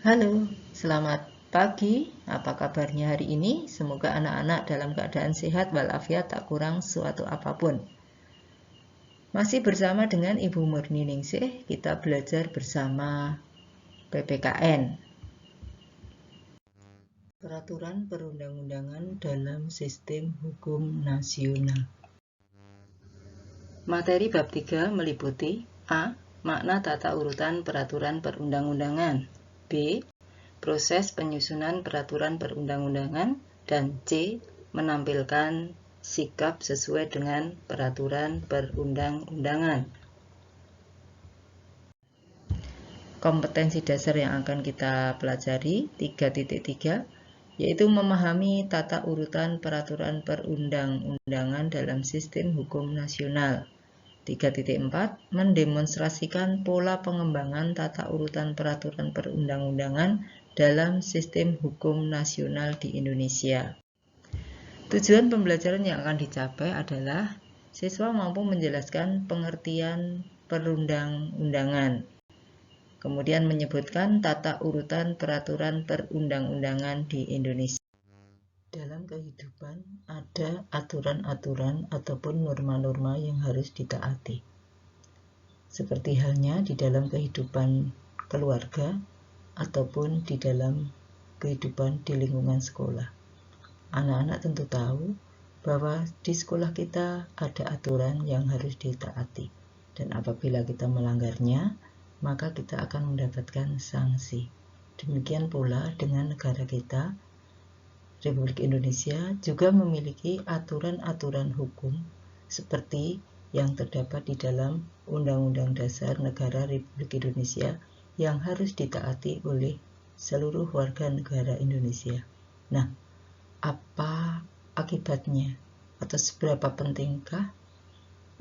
Halo, selamat pagi. Apa kabarnya hari ini? Semoga anak-anak dalam keadaan sehat walafiat tak kurang suatu apapun. Masih bersama dengan Ibu Murni Ningsih, kita belajar bersama PPKN. Peraturan perundang-undangan dalam sistem hukum nasional. Materi bab 3 meliputi A. Makna tata urutan peraturan perundang-undangan, B. Proses penyusunan peraturan perundang-undangan, dan C. Menampilkan sikap sesuai dengan peraturan perundang-undangan. Kompetensi dasar yang akan kita pelajari 3.3 yaitu memahami tata urutan peraturan perundang-undangan dalam sistem hukum nasional. 3.4 mendemonstrasikan pola pengembangan tata urutan peraturan perundang-undangan dalam sistem hukum nasional di Indonesia. Tujuan pembelajaran yang akan dicapai adalah siswa mampu menjelaskan pengertian perundang-undangan, kemudian menyebutkan tata urutan peraturan perundang-undangan di Indonesia. Dalam kehidupan ada aturan-aturan ataupun norma-norma yang harus ditaati. Seperti halnya di dalam kehidupan keluarga ataupun di dalam kehidupan di lingkungan sekolah. Anak-anak tentu tahu bahwa di sekolah kita ada aturan yang harus ditaati. Dan apabila kita melanggarnya, maka kita akan mendapatkan sanksi. Demikian pula dengan negara kita, Republik Indonesia juga memiliki aturan-aturan hukum seperti yang terdapat di dalam Undang-Undang Dasar Negara Republik Indonesia yang harus ditaati oleh seluruh warga negara Indonesia. Nah, apa akibatnya atau seberapa pentingkah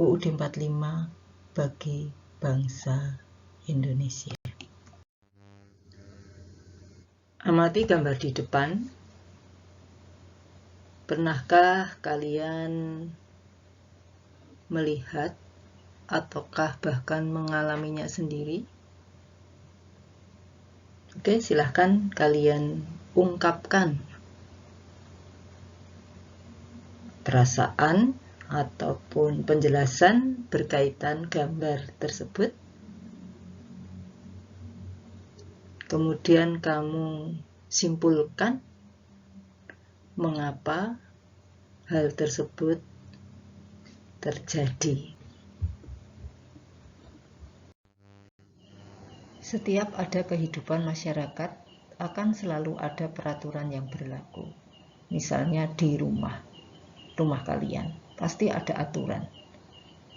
UUD 45 bagi bangsa Indonesia? Amati gambar di depan. Pernahkah kalian melihat ataukah bahkan mengalaminya sendiri? Oke, silahkan kalian ungkapkan perasaan ataupun penjelasan berkaitan gambar tersebut. Kemudian kamu simpulkan mengapa hal tersebut terjadi. Setiap ada kehidupan masyarakat akan selalu ada peraturan yang berlaku. Misalnya di rumah kalian, pasti ada aturan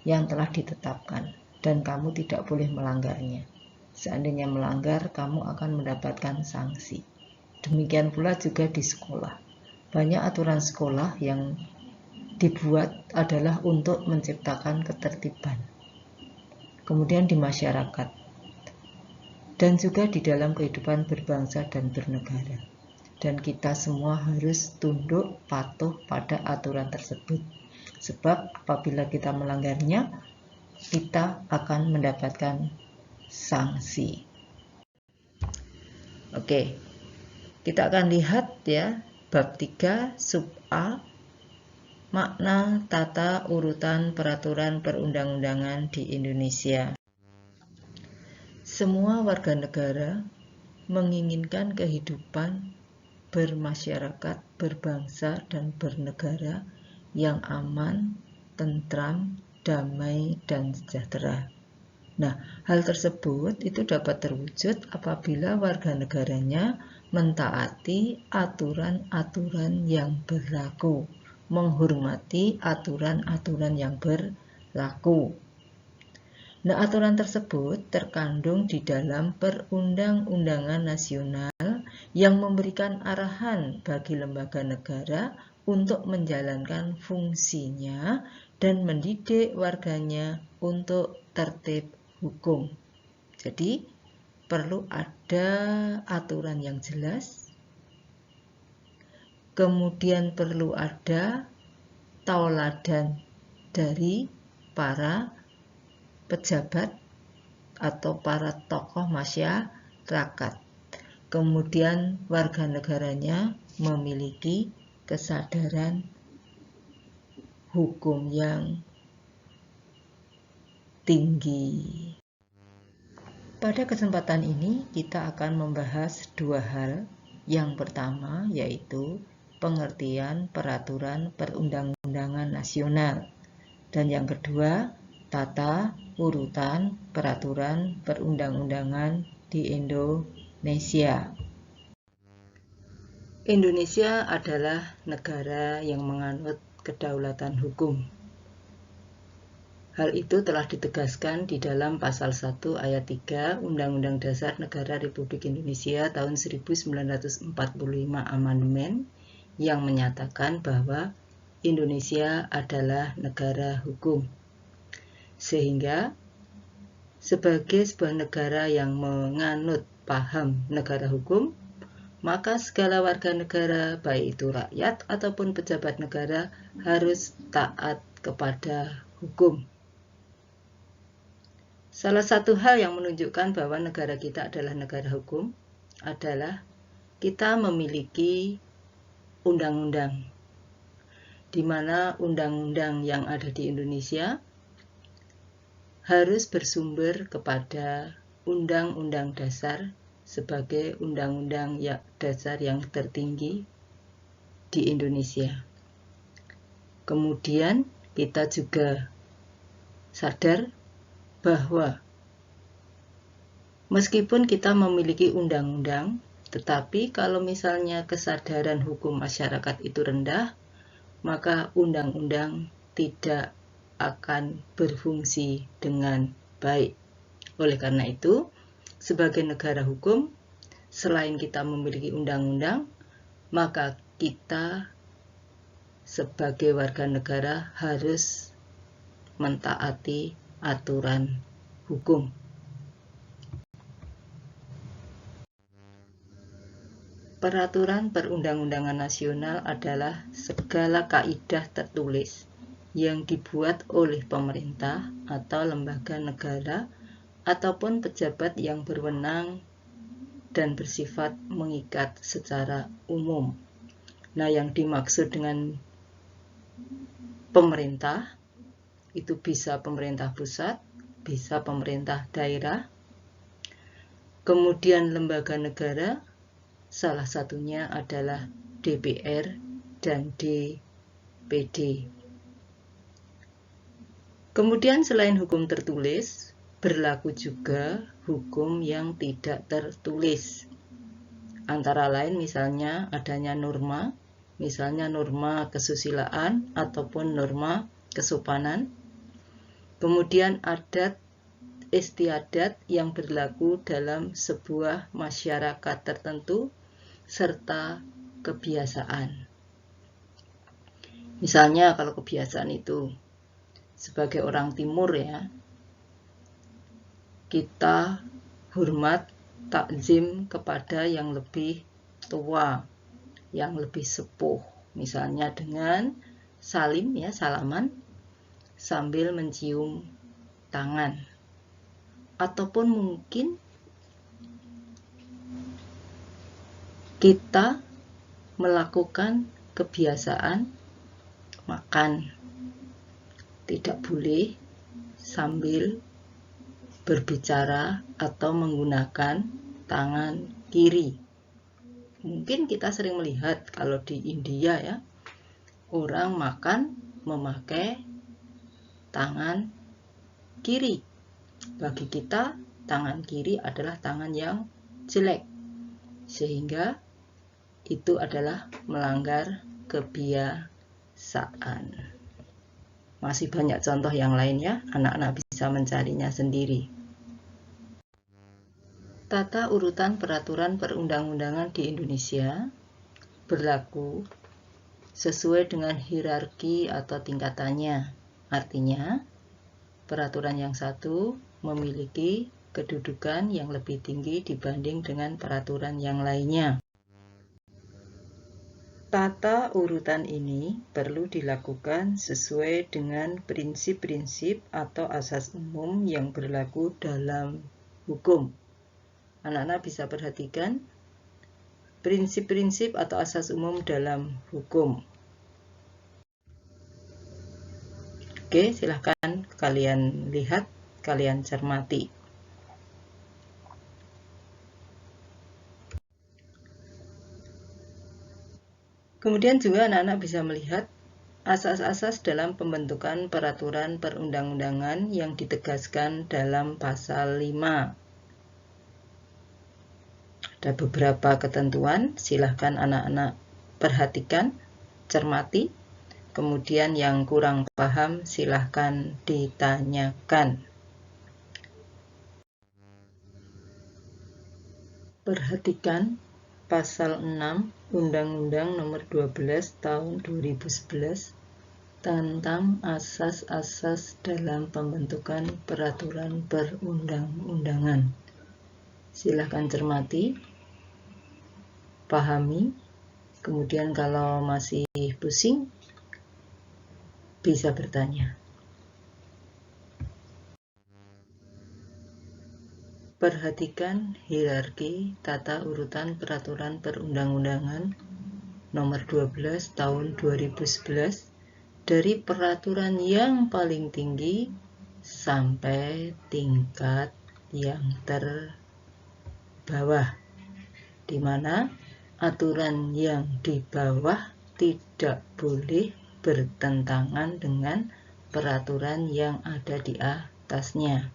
yang telah ditetapkan dan kamu tidak boleh melanggarnya. Seandainya melanggar, kamu akan mendapatkan sanksi. Demikian pula juga di sekolah. Banyak aturan sekolah yang dibuat adalah untuk menciptakan ketertiban. Kemudian di masyarakat dan juga di dalam kehidupan berbangsa dan bernegara. Dan kita semua harus tunduk patuh pada aturan tersebut. Sebab apabila kita melanggarnya, kita akan mendapatkan sanksi. Oke, kita akan lihat ya bab 3 sub A, makna tata urutan peraturan perundang-undangan di Indonesia. Semua warga negara menginginkan kehidupan bermasyarakat, berbangsa, dan bernegara yang aman, tentram, damai, dan sejahtera. Nah, hal tersebut itu dapat terwujud apabila warga negaranya mentaati aturan-aturan yang berlaku, menghormati aturan-aturan yang berlaku. Nah, aturan tersebut terkandung di dalam perundang-undangan nasional yang memberikan arahan bagi lembaga negara untuk menjalankan fungsinya dan mendidik warganya untuk tertib hukum. Jadi, perlu ada aturan yang jelas, kemudian perlu ada tauladan dari para pejabat atau para tokoh masyarakat. Kemudian warga negaranya memiliki kesadaran hukum yang tinggi. Pada kesempatan ini kita akan membahas dua hal. Yang pertama yaitu pengertian peraturan perundang-undangan nasional, dan yang kedua tata urutan peraturan perundang-undangan di Indonesia. Indonesia adalah negara yang menganut kedaulatan hukum. Hal itu telah ditegaskan di dalam pasal 1 ayat 3 Undang-Undang Dasar Negara Republik Indonesia tahun 1945 Amandemen yang menyatakan bahwa Indonesia adalah negara hukum. Sehingga sebagai sebuah negara yang menganut paham negara hukum, maka segala warga negara, baik itu rakyat ataupun pejabat negara, harus taat kepada hukum. Salah satu hal yang menunjukkan bahwa negara kita adalah negara hukum adalah kita memiliki undang-undang, di mana undang-undang yang ada di Indonesia harus bersumber kepada Undang-Undang Dasar sebagai undang-undang dasar yang tertinggi di Indonesia. Kemudian kita juga sadar bahwa meskipun kita memiliki undang-undang, tetapi kalau misalnya kesadaran hukum masyarakat itu rendah, maka undang-undang tidak akan berfungsi dengan baik. Oleh karena itu, sebagai negara hukum, selain kita memiliki undang-undang, maka kita sebagai warga negara harus mentaati aturan hukum. Peraturan perundang-undangan nasional adalah segala kaidah tertulis yang dibuat oleh pemerintah atau lembaga negara ataupun pejabat yang berwenang dan bersifat mengikat secara umum. Nah, yang dimaksud dengan pemerintah itu bisa pemerintah pusat, bisa pemerintah daerah, kemudian lembaga negara, salah satunya adalah DPR dan DPD. Kemudian selain hukum tertulis, berlaku juga hukum yang tidak tertulis. Antara lain misalnya adanya norma, misalnya norma kesusilaan ataupun norma kesopanan. Kemudian adat istiadat yang berlaku dalam sebuah masyarakat tertentu, serta kebiasaan. Misalnya kalau kebiasaan itu sebagai orang timur ya, kita hormat takzim kepada yang lebih tua, yang lebih sepuh, misalnya dengan salim ya, salaman sambil mencium tangan, ataupun mungkin kita melakukan kebiasaan makan, tidak boleh sambil berbicara atau menggunakan tangan kiri. Mungkin kita sering melihat kalau di India ya, orang makan memakai tangan kiri. Bagi kita, tangan kiri adalah tangan yang jelek, sehingga itu adalah melanggar kebiasaan. Masih banyak contoh yang lain ya, anak-anak bisa mencarinya sendiri. Tata urutan peraturan perundang-undangan di Indonesia berlaku sesuai dengan hierarki atau tingkatannya. Artinya, peraturan yang satu memiliki kedudukan yang lebih tinggi dibanding dengan peraturan yang lainnya. Tata urutan ini perlu dilakukan sesuai dengan prinsip-prinsip atau asas umum yang berlaku dalam hukum. Anak-anak bisa perhatikan prinsip-prinsip atau asas umum dalam hukum. Oke, silahkan kalian lihat, kalian cermati. Kemudian juga anak-anak bisa melihat asas-asas dalam pembentukan peraturan perundang-undangan yang ditegaskan dalam pasal 5. Ada beberapa ketentuan, silahkan anak-anak perhatikan, cermati. Kemudian yang kurang paham silahkan ditanyakan. Perhatikan pasal 6 Undang-Undang Nomor 12 Tahun 2011 tentang asas-asas dalam pembentukan peraturan perundang-undangan. Silahkan cermati, pahami, kemudian kalau masih pusing, bisa bertanya. Perhatikan hierarki tata urutan peraturan perundang-undangan nomor 12 tahun 2011 dari peraturan yang paling tinggi sampai tingkat yang terbawah, di mana aturan yang di bawah tidak boleh bertentangan dengan peraturan yang ada di atasnya.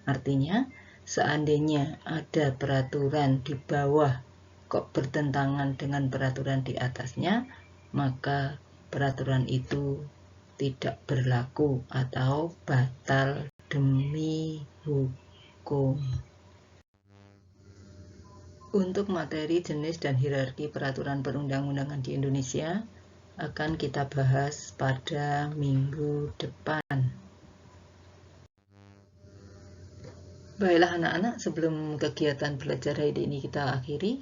Artinya, seandainya ada peraturan di bawah kok bertentangan dengan peraturan di atasnya, maka peraturan itu tidak berlaku atau batal demi hukum. Untuk materi, jenis, dan hierarki peraturan perundang-undangan di Indonesia akan kita bahas pada minggu depan. Baiklah anak-anak, sebelum kegiatan belajar hari ini kita akhiri,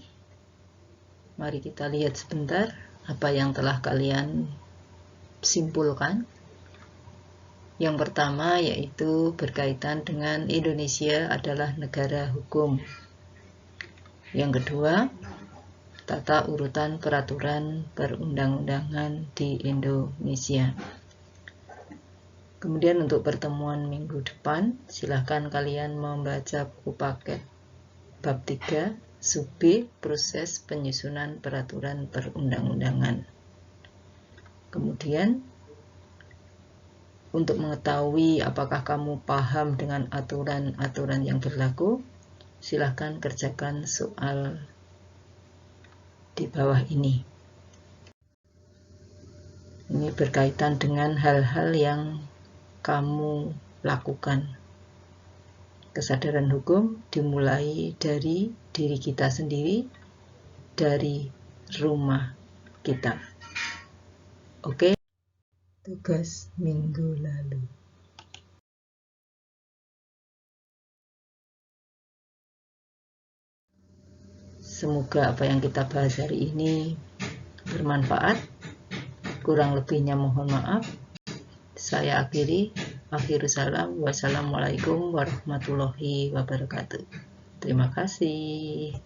mari kita lihat sebentar apa yang telah kalian simpulkan. Yang pertama yaitu berkaitan dengan Indonesia adalah negara hukum. Yang kedua, tata urutan peraturan perundang-undangan di Indonesia. Kemudian untuk pertemuan minggu depan, silahkan kalian membaca buku paket bab 3, sub B, proses penyusunan peraturan perundang-undangan. Kemudian, untuk mengetahui apakah kamu paham dengan aturan-aturan yang berlaku, silahkan kerjakan soal di bawah ini. Ini berkaitan dengan hal-hal yang kamu lakukan. Kesadaran hukum dimulai dari diri kita sendiri, dari rumah kita. Oke? Tugas minggu lalu. Semoga apa yang kita bahas hari ini bermanfaat. Kurang lebihnya mohon maaf. Saya akhiri. Akhirus salam. Wassalamualaikum warahmatullahi wabarakatuh. Terima kasih.